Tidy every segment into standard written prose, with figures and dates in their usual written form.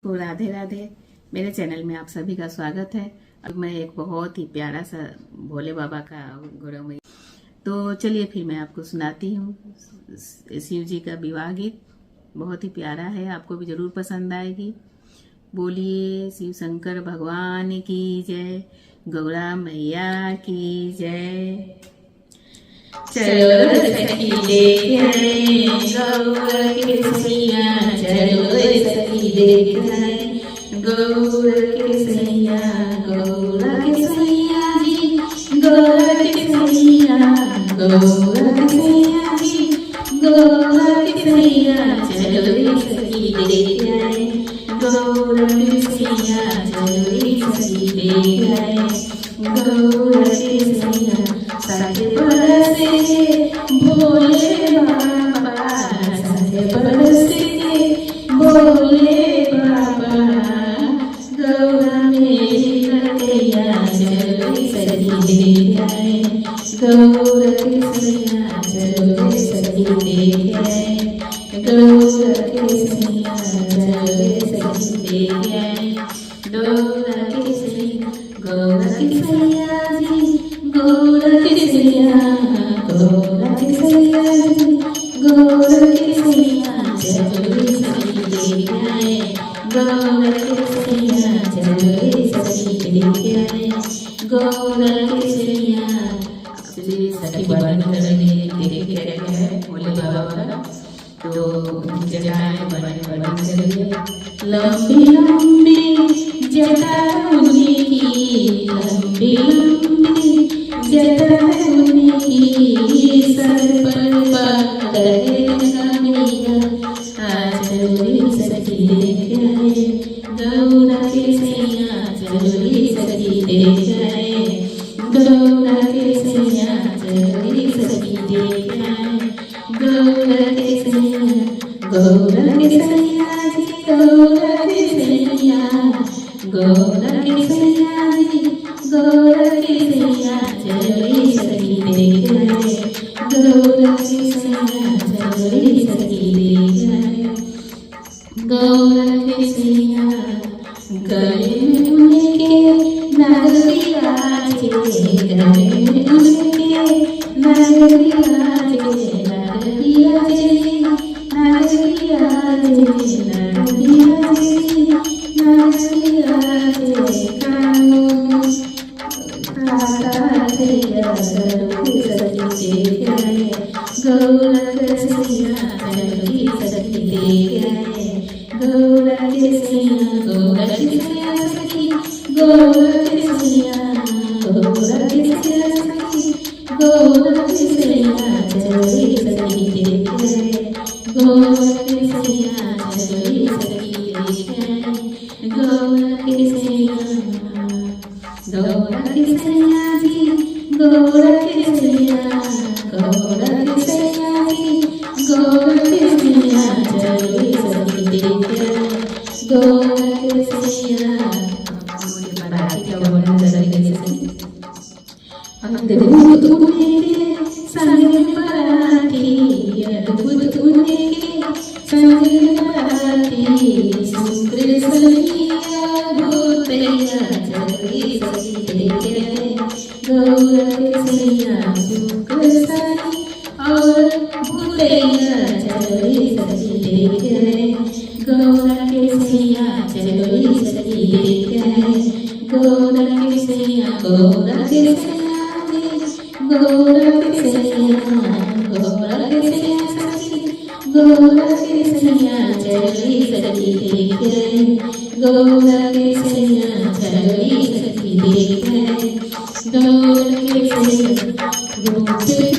तो राधे राधे। मेरे चैनल में आप सभी का स्वागत है। अब मैं एक बहुत ही प्यारा सा भोले बाबा का गौरव में, तो चलिए फिर मैं आपको सुनाती हूँ शिव जी का विवाह गीत। बहुत ही प्यारा है, आपको भी जरूर पसंद आएगी। बोलिए शिव शंकर भगवान की जय, गौरा मैया की जय। चलो सखी देख आए गौर के सैया, चलो सखी देख आए गौर के सैया, गौर के सैया जी, गौर के सैया, गौर के सैया जी, गौर के सैया, चलो सखी देख आए गौर के सैया, चलो सखी देख आए गौर के सैया। सारे बरसे भोले बाबा, सारे बरसे भोले बाबा, गौरा मेरी लड़ैया, चलो सखी देख आए गौर के सैया, चलो सखी देख आए गौर के सैया, चलो सखी देख आए गौर के सैया, गौर के सैया जी, गौर के सैया, गौर के सैया जी, गौर के सैया, चलो सखी देख आए गौर के सैया, चलो सखी देख आए गौर के सैया। चलिए सखी बन करने देख है भोले बाबा का, तो जटाएं बन चलिए। लंबी लंबी जटा उनकी, लंबी लंबी जटा उनकी, सर पर बादल कमिया, आज सखी देख आए गौरा के सैया, चलो सखी देख आए गौरा के सैया, चलो सखी देख आए गौरा के सैया, गौरा के सैया जी, गौरा के सैया, गौरा के सैया जी, गौरा के सैया, चलो सखी देख आए गौरा के सैया, चलो सखी देख आए गौरा के सैया। गले में उनके नागरी राजे, गले में उनके नागरी राजे, नागरी राजे, नागरी राजे, नागरी राजे, नागरी राजे, कानों काटा तेरा सरूप सखी देख आए गौरा के सैया, चलो सखी देख आए गौरा के सैया, गौरा के सैया सखी, गौरा के सैया, गौरा के सैया सखी, गौरा के सैया, चलो सखी देख आए गौरा के सैया, चलो सखी देख आए गौरा के सैया, गौरा के सैया जी, गौरा के सैया, गौरा के सैया जी, गौरा के सैया, चलो सखी देख आए गौरा के सैया। मराठी का वर्णन करेंगे सखी। अद्भुत उनके संग मराठी, अद्भुत उनके संग मराठी, शुक्र सैया भूतैया, चलो सखी देख आए गौरा के सैया, शुक्र सैया और भूतैया, चलो सखी देख आए गौरा के सैया, चलो सखी देख आए गौरा के सैया, गौरा के सैया गौरा के सैया, गौरा के सैया सखी, गौरा के सैया, चलो सखी देख आए गौरा के सैया, चलो सखी देख आए गौरा के सैया। रूप देख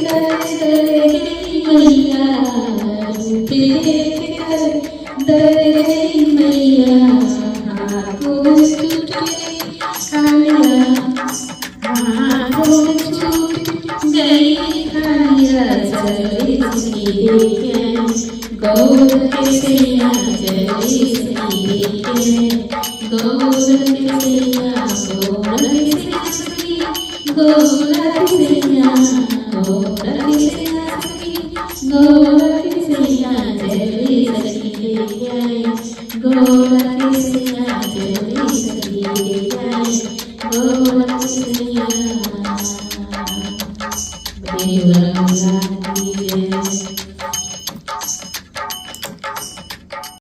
कर मैया, रूप देख कर डर गई मैया, हाथों छूट कालिया, हाथों छूट गई कालिया, चलो सखी देख आए गौरा के सैया, चलो सखी देख आए गौरा के सैया, गौरा के सैया सखी, गौरा के सैया, गौरा के सैया सखी, गौरा के सैया, चलो सखी देख आए गौरा Dewa